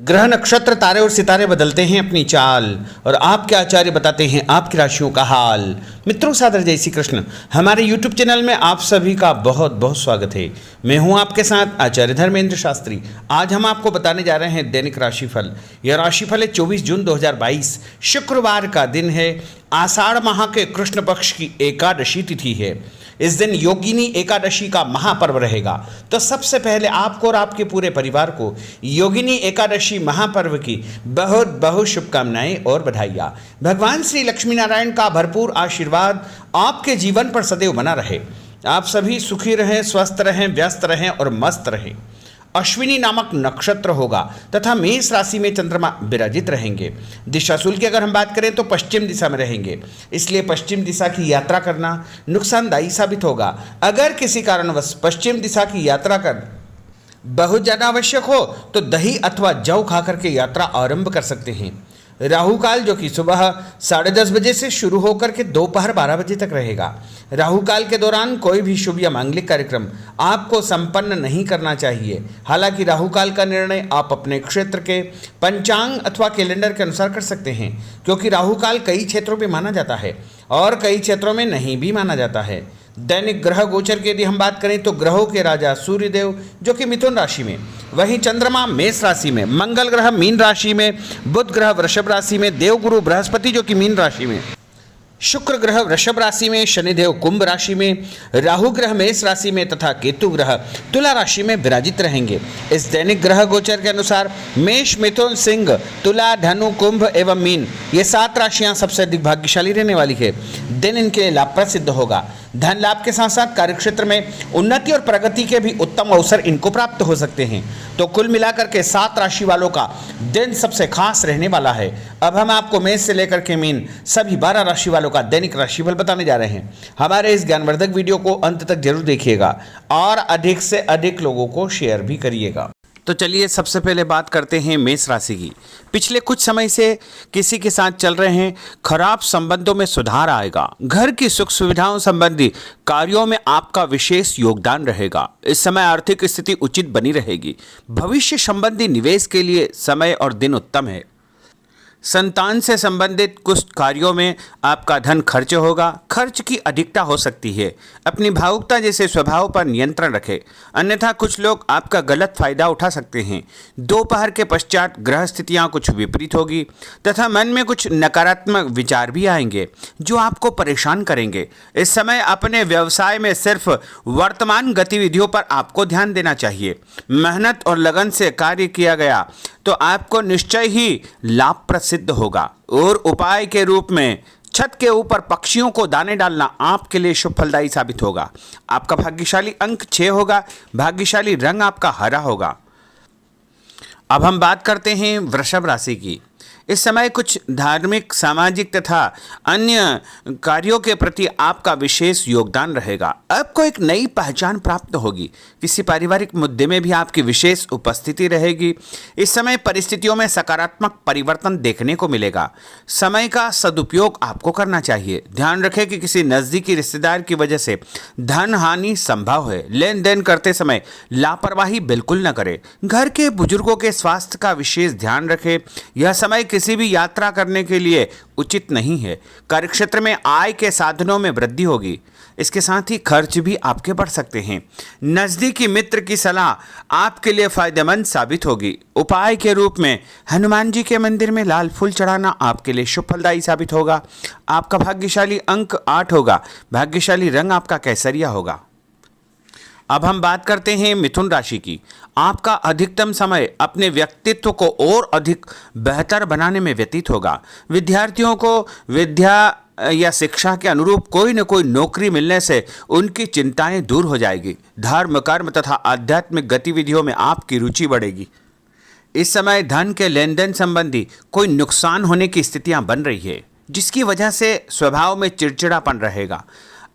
ग्रह नक्षत्र तारे और सितारे बदलते हैं अपनी चाल और आपके आचार्य बताते हैं आपकी राशियों का हाल। मित्रों, सादर जय श्री कृष्ण। हमारे YouTube चैनल में आप सभी का बहुत बहुत स्वागत है। मैं हूं आपके साथ आचार्य धर्मेंद्र शास्त्री। आज हम आपको बताने जा रहे हैं दैनिक राशिफल। यह राशिफल है 24 जून 2022, शुक्रवार का दिन है। आषाढ़ माह के कृष्ण पक्ष की एकादशी तिथि है। इस दिन योगिनी एकादशी का महापर्व रहेगा। तो सबसे पहले आपको और आपके पूरे परिवार को योगिनी एकादशी महापर्व की बहुत बहुत शुभकामनाएं और बधाइयाँ। भगवान श्री लक्ष्मी नारायण का भरपूर आशीर्वाद आपके जीवन पर सदैव बना रहे। आप सभी सुखी रहें, स्वस्थ रहें, व्यस्त रहें और मस्त रहें। अश्विनी नामक नक्षत्र होगा तथा मेष राशि में चंद्रमा विराजित रहेंगे। दिशाशूल की अगर हम बात करें तो पश्चिम दिशा में रहेंगे, इसलिए पश्चिम दिशा की यात्रा करना नुकसानदायी साबित होगा। अगर किसी कारणवश पश्चिम दिशा की यात्रा कर बहुत ज़्यादा आवश्यक हो तो दही अथवा जौ खा करके यात्रा आरंभ कर सकते हैं। राहु काल जो कि सुबह 10:30 बजे से शुरू होकर के दोपहर 12 बजे तक रहेगा। राहु काल के दौरान कोई भी शुभ या मांगलिक कार्यक्रम आपको संपन्न नहीं करना चाहिए। हालांकि राहु काल का निर्णय आप अपने क्षेत्र के पंचांग अथवा कैलेंडर के अनुसार कर सकते हैं, क्योंकि राहु काल कई क्षेत्रों में माना जाता है और कई क्षेत्रों में नहीं भी माना जाता है। दैनिक ग्रह गोचर की यदि हम बात करें तो ग्रहों के राजा सूर्यदेव जो कि मिथुन राशि में, वहीं चंद्रमा मेष राशि में, मंगल ग्रह मीन राशि में, बुध ग्रह वृषभ राशि में, देवगुरु बृहस्पति जो कि मीन राशि में, शुक्र ग्रह वृषभ राशि में, शनिदेव कुंभ राशि में, राहु ग्रह मेष राशि में तथा केतु ग्रह तुला राशि में विराजित रहेंगे। इस दैनिक ग्रह गोचर के अनुसार मेष, मिथुन, सिंह, तुला, धनु, कुंभ एवं मीन ये 7 राशियां सबसे अधिक भाग्यशाली रहने वाली है। दिन इनके लिए लाभप्रद सिद्ध होगा। धन लाभ के साथ साथ कार्यक्षेत्र में उन्नति और प्रगति के भी उत्तम अवसर इनको प्राप्त हो सकते हैं। तो कुल मिलाकर के 7 राशि वालों का दिन सबसे खास रहने वाला है। अब हम आपको मेष से लेकर के मीन सभी 12 राशि वालों का दैनिक राशिफल बताने जा रहे हैं। हमारे इस ज्ञानवर्धक वीडियो को अंत तक जरूर देखिएगा और अधिक से अधिक लोगों को शेयर भी करिएगा। तो चलिए सबसे पहले बात करते हैं मेष राशि की। पिछले कुछ समय से किसी के साथ चल रहे हैं खराब संबंधों में सुधार आएगा। घर की सुख सुविधाओं संबंधी कार्यों में आपका विशेष योगदान रहेगा। इस समय आर्थिक स्थिति उचित बनी रहेगी। भविष्य संबंधी निवेश के लिए समय और दिन उत्तम है। संतान से संबंधित कुछ कार्यों में आपका धन खर्च होगा। खर्च की अधिकता हो सकती है। अपनी भावुकता जैसे स्वभाव पर नियंत्रण रखें, अन्यथा कुछ लोग आपका गलत फायदा उठा सकते हैं। दोपहर के पश्चात ग्रह स्थितियाँ कुछ विपरीत होगी तथा मन में कुछ नकारात्मक विचार भी आएंगे जो आपको परेशान करेंगे। इस समय अपने व्यवसाय में सिर्फ वर्तमान गतिविधियों पर आपको ध्यान देना चाहिए। मेहनत और लगन से कार्य किया गया तो आपको निश्चय ही लाभप्रद सिद्ध होगा। और उपाय के रूप में छत के ऊपर पक्षियों को दाने डालना आपके लिए शुभ फलदायी साबित होगा। आपका भाग्यशाली अंक 6 होगा। भाग्यशाली रंग आपका हरा होगा। अब हम बात करते हैं वृषभ राशि की। इस समय कुछ धार्मिक, सामाजिक तथा अन्य कार्यों के प्रति आपका विशेष योगदान रहेगा। आपको एक नई पहचान प्राप्त होगी। किसी पारिवारिक मुद्दे में भी आपकी विशेष उपस्थिति रहेगी। इस समय परिस्थितियों में सकारात्मक परिवर्तन देखने को मिलेगा। समय का सदुपयोग आपको करना चाहिए। ध्यान रखें कि किसी नज़दीकी रिश्तेदार की वजह से धन हानि संभव है। लेन देन करते समय लापरवाही बिल्कुल न करें। घर के बुजुर्गों के स्वास्थ्य का विशेष ध्यान रखें। यह समय किसी भी यात्रा करने के लिए उचित नहीं है। कार्यक्षेत्र में आय के साधनों में वृद्धि होगी। इसके साथ ही खर्च भी आपके बढ़ सकते हैं। नज़दीकी मित्र की सलाह आपके लिए फायदेमंद साबित होगी। उपाय के रूप में हनुमान जी के मंदिर में लाल फूल चढ़ाना आपके लिए शुभ फलदायी साबित होगा। आपका भाग्यशाली अंक 8 होगा। भाग्यशाली रंग आपका केसरिया होगा। अब हम बात करते हैं मिथुन राशि की। आपका अधिकतम समय अपने व्यक्तित्व को और अधिक बेहतर बनाने में व्यतीत होगा। विद्यार्थियों को विद्या या शिक्षा के अनुरूप कोई न कोई नौकरी मिलने से उनकी चिंताएं दूर हो जाएगी। धर्म, कर्म तथा आध्यात्मिक गतिविधियों में आपकी रुचि बढ़ेगी। इस समय धन के लेन देन संबंधी कोई नुकसान होने की स्थितियां बन रही है, जिसकी वजह से स्वभाव में चिड़चिड़ापन रहेगा।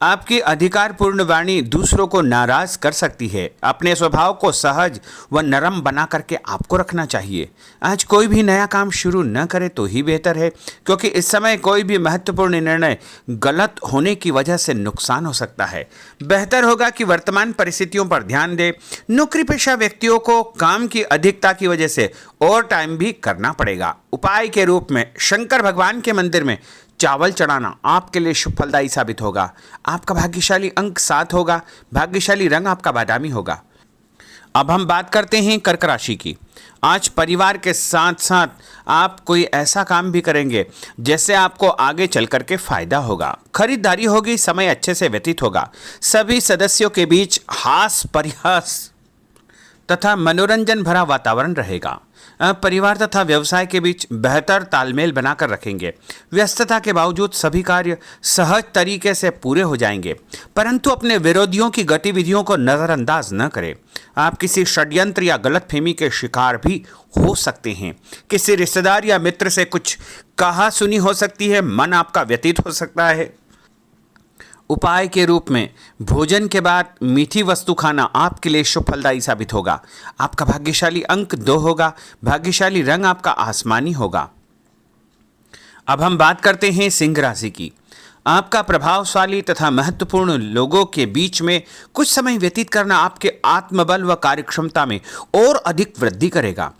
आपकी अधिकारपूर्ण वाणी दूसरों को नाराज कर सकती है। अपने स्वभाव को सहज व नरम बना करके आपको रखना चाहिए। आज कोई भी नया काम शुरू न करे तो ही बेहतर है, क्योंकि इस समय कोई भी महत्वपूर्ण निर्णय गलत होने की वजह से नुकसान हो सकता है। बेहतर होगा कि वर्तमान परिस्थितियों पर ध्यान दें। नौकरी पेशा व्यक्तियों को काम की अधिकता की वजह से ओवर टाइम भी करना पड़ेगा। उपाय के रूप में शंकर भगवान के मंदिर में चावल चढ़ाना आपके लिए शुभ फलदायी साबित होगा। आपका भाग्यशाली अंक 7 होगा। भाग्यशाली रंग आपका बादामी होगा। अब हम बात करते हैं कर्क राशि की। आज परिवार के साथ साथ आप कोई ऐसा काम भी करेंगे जैसे आपको आगे चल करके फायदा होगा। खरीदारी होगी, समय अच्छे से व्यतीत होगा। सभी सदस्यों के बीच हास परिहास तथा मनोरंजन भरा वातावरण रहेगा। परिवार तथा व्यवसाय के बीच बेहतर तालमेल बनाकर रखेंगे। व्यस्तता के बावजूद सभी कार्य सहज तरीके से पूरे हो जाएंगे, परंतु अपने विरोधियों की गतिविधियों को नज़रअंदाज न करें। आप किसी षड्यंत्र या गलतफहमी के शिकार भी हो सकते हैं। किसी रिश्तेदार या मित्र से कुछ कहा सुनी हो सकती है। मन आपका व्यतीत हो सकता है। उपाय के रूप में भोजन के बाद मीठी वस्तु खाना आपके लिए शुभ फलदायी साबित होगा। आपका भाग्यशाली अंक 2 होगा। भाग्यशाली रंग आपका आसमानी होगा। अब हम बात करते हैं सिंह राशि की। आपका प्रभावशाली तथा महत्वपूर्ण लोगों के बीच में कुछ समय व्यतीत करना आपके आत्मबल व कार्यक्षमता में और अधिक वृद्धि करेगा।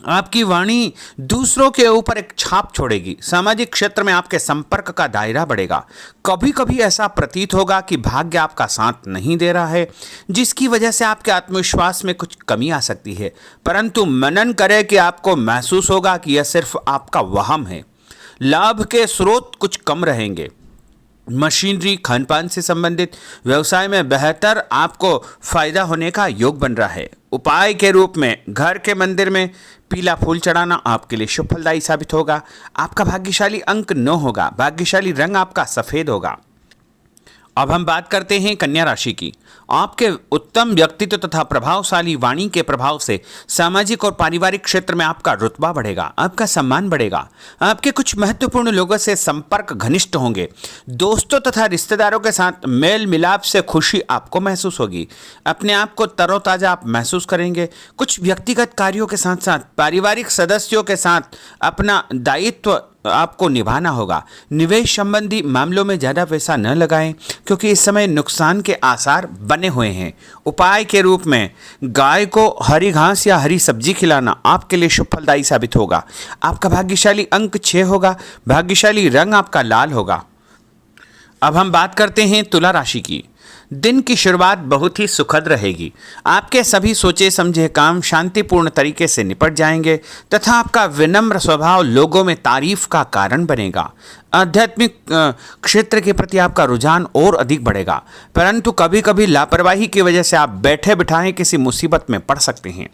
आपकी वाणी दूसरों के ऊपर एक छाप छोड़ेगी। सामाजिक क्षेत्र में आपके संपर्क का दायरा बढ़ेगा। कभी कभी ऐसा प्रतीत होगा कि भाग्य आपका साथ नहीं दे रहा है, जिसकी वजह से आपके आत्मविश्वास में कुछ कमी आ सकती है, परंतु मनन करें कि आपको महसूस होगा कि यह सिर्फ आपका वहम है। लाभ के स्रोत कुछ कम रहेंगे। मशीनरी, खान पान से संबंधित व्यवसाय में बेहतर आपको फायदा होने का योग बन रहा है। उपाय के रूप में घर के मंदिर में पीला फूल चढ़ाना आपके लिए शुभ फलदायी साबित होगा। आपका भाग्यशाली अंक 9 होगा। भाग्यशाली रंग आपका सफेद होगा। अब हम बात करते हैं कन्या राशि की। आपके उत्तम व्यक्तित्व तथा प्रभावशाली वाणी के प्रभाव से सामाजिक और पारिवारिक क्षेत्र में आपका रुतबा बढ़ेगा, आपका सम्मान बढ़ेगा। आपके कुछ महत्वपूर्ण लोगों से संपर्क घनिष्ठ होंगे। दोस्तों तथा रिश्तेदारों के साथ मेल मिलाप से खुशी आपको महसूस होगी। अपने आप को तरोताजा आप महसूस करेंगे। कुछ व्यक्तिगत कार्यों के साथ साथ पारिवारिक सदस्यों के साथ अपना दायित्व आपको निभाना होगा। निवेश संबंधी मामलों में ज़्यादा पैसा न लगाएं, क्योंकि इस समय नुकसान के आसार बने हुए हैं। उपाय के रूप में गाय को हरी घास या हरी सब्जी खिलाना आपके लिए शुभ फलदायी साबित होगा। आपका भाग्यशाली अंक 6 होगा। भाग्यशाली रंग आपका लाल होगा। अब हम बात करते हैं तुला राशि की। दिन की शुरुआत बहुत ही सुखद रहेगी। आपके सभी सोचे समझे काम शांतिपूर्ण तरीके से निपट जाएंगे तथा आपका विनम्र स्वभाव लोगों में तारीफ का कारण बनेगा। आध्यात्मिक क्षेत्र के प्रति आपका रुझान और अधिक बढ़ेगा, परंतु कभी कभी लापरवाही की वजह से आप बैठे बिठाए किसी मुसीबत में पड़ सकते हैं।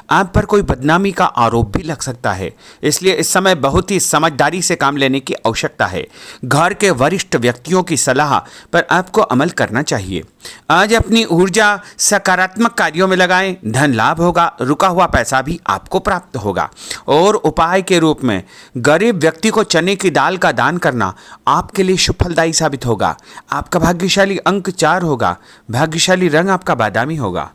आप पर कोई बदनामी का आरोप भी लग सकता है, इसलिए इस समय बहुत ही समझदारी से काम लेने की आवश्यकता है। घर के वरिष्ठ व्यक्तियों की सलाह पर आपको अमल करना चाहिए। आज अपनी ऊर्जा सकारात्मक कार्यों में लगाएं। धन लाभ होगा। रुका हुआ पैसा भी आपको प्राप्त होगा। और उपाय के रूप में गरीब व्यक्ति को चने की दाल का दान करना आपके लिए शुभ फलदायी साबित होगा। आपका भाग्यशाली अंक 4 होगा। भाग्यशाली रंग आपका बादामी होगा।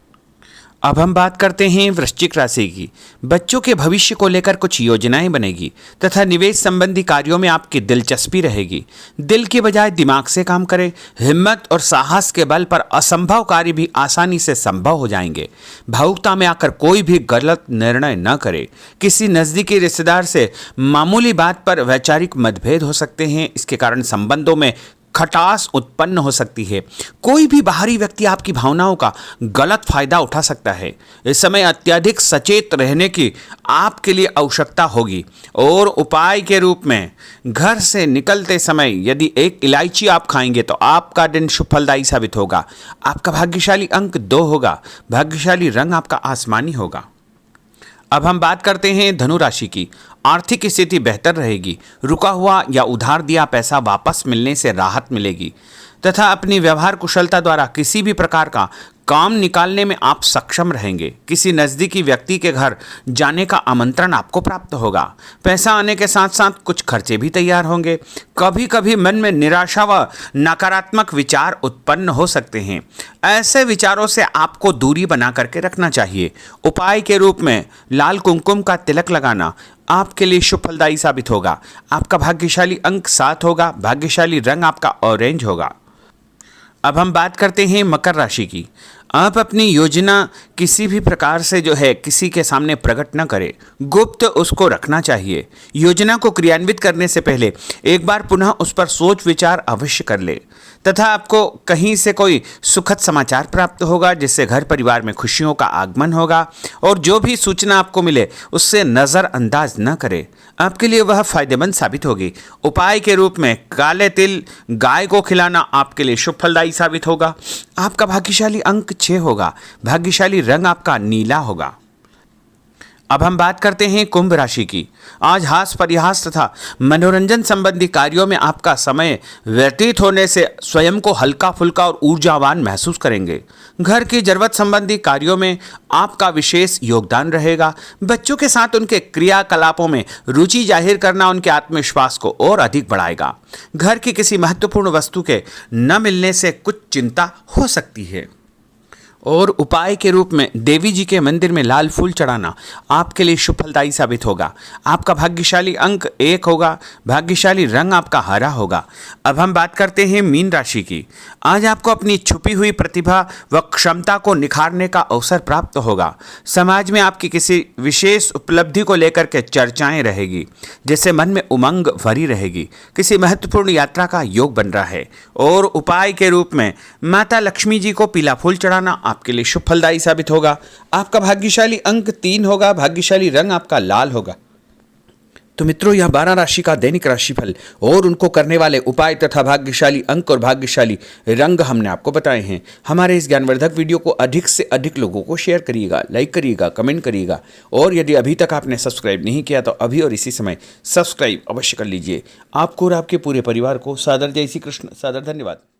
अब हम बात करते हैं वृश्चिक राशि की। बच्चों के भविष्य को लेकर कुछ योजनाएं बनेगी तथा निवेश संबंधी कार्यों में आपकी दिलचस्पी रहेगी। दिल की बजाय दिमाग से काम करें। हिम्मत और साहस के बल पर असंभव कार्य भी आसानी से संभव हो जाएंगे। भावुकता में आकर कोई भी गलत निर्णय न करें। किसी नज़दीकी रिश्तेदार से मामूली बात पर वैचारिक मतभेद हो सकते हैं। इसके कारण संबंधों में खटास उत्पन्न हो सकती है। कोई भी बाहरी व्यक्ति आपकी भावनाओं का गलत फायदा उठा सकता है। इस समय अत्यधिक सचेत रहने की आपके लिए आवश्यकता होगी। और उपाय के रूप में घर से निकलते समय यदि एक इलायची आप खाएंगे तो आपका दिन शुभ फलदायी साबित होगा। आपका भाग्यशाली अंक 2 होगा। भाग्यशाली रंग आपका आसमानी होगा। अब हम बात करते हैं धनु राशि की। आर्थिक स्थिति बेहतर रहेगी। रुका हुआ या उधार दिया पैसा वापस मिलने से राहत मिलेगी तथा अपनी व्यवहार कुशलता द्वारा किसी भी प्रकार का काम निकालने में आप सक्षम रहेंगे। किसी नज़दीकी व्यक्ति के घर जाने का आमंत्रण आपको प्राप्त होगा। पैसा आने के साथ साथ कुछ खर्चे भी तैयार होंगे। कभी कभी मन में निराशा व नकारात्मक विचार उत्पन्न हो सकते हैं। ऐसे विचारों से आपको दूरी बना करके रखना चाहिए। उपाय के रूप में लाल कुमकुम का तिलक लगाना आपके लिए शुभ फलदायी साबित होगा। आपका भाग्यशाली अंक 7 होगा। भाग्यशाली रंग आपका ऑरेंज होगा। अब हम बात करते हैं मकर राशि की। आप अपनी योजना किसी भी प्रकार से किसी के सामने प्रकट न करें, गुप्त उसको रखना चाहिए। योजना को क्रियान्वित करने से पहले एक बार पुनः उस पर सोच विचार अवश्य कर ले तथा आपको कहीं से कोई सुखद समाचार प्राप्त होगा जिससे घर परिवार में खुशियों का आगमन होगा। और जो भी सूचना आपको मिले उससे नज़रअंदाज न करें, आपके लिए वह फायदेमंद साबित होगी। उपाय के रूप में काले तिल गाय को खिलाना आपके लिए शुभ फलदायी साबित होगा। आपका भाग्यशाली अंक 6 होगा। भाग्यशाली रंग आपका नीला होगा। अब हम बात करते हैं कुंभ राशि की। आज हास परिहास तथा मनोरंजन संबंधी कार्यों में आपका समय व्यतीत होने से स्वयं को हल्का फुल्का और ऊर्जावान महसूस करेंगे। घर की जरूरत संबंधी कार्यों में आपका विशेष योगदान रहेगा। बच्चों के साथ उनके क्रियाकलापों में रुचि जाहिर करना उनके आत्मविश्वास को और अधिक बढ़ाएगा। घर की किसी महत्वपूर्ण वस्तु के न मिलने से कुछ चिंता हो सकती है। और उपाय के रूप में देवी जी के मंदिर में लाल फूल चढ़ाना आपके लिए शुभ फलदायी साबित होगा। आपका भाग्यशाली अंक 1 होगा। भाग्यशाली रंग आपका हरा होगा। अब हम बात करते हैं मीन राशि की। आज आपको अपनी छुपी हुई प्रतिभा व क्षमता को निखारने का अवसर प्राप्त होगा। समाज में आपकी किसी विशेष उपलब्धि को लेकर के चर्चाएं रहेगी जिससे मन में उमंग भरी रहेगी। किसी महत्वपूर्ण यात्रा का योग बन रहा है। और उपाय के रूप में माता लक्ष्मी जी को पीला फूल चढ़ाना आपके लिए शुभ फलदायी साबित होगा। आपका भाग्यशाली अंक 3 होगा। भाग्यशाली रंग आपका लाल होगा। तो मित्रों, यह 12 राशि का दैनिक राशिफल और उनको करने वाले उपाय तथा भाग्यशाली अंक और भाग्यशाली रंग हमने आपको बताए हैं। हमारे इस ज्ञानवर्धक वीडियो को अधिक से अधिक लोगों को शेयर करिएगा, लाइक करिएगा, कमेंट करिएगा। और यदि अभी तक आपने सब्सक्राइब नहीं किया तो अभी और इसी समय सब्सक्राइब अवश्य कर लीजिए। आपको और आपके पूरे परिवार को सादर जय श्री कृष्ण, सादर धन्यवाद।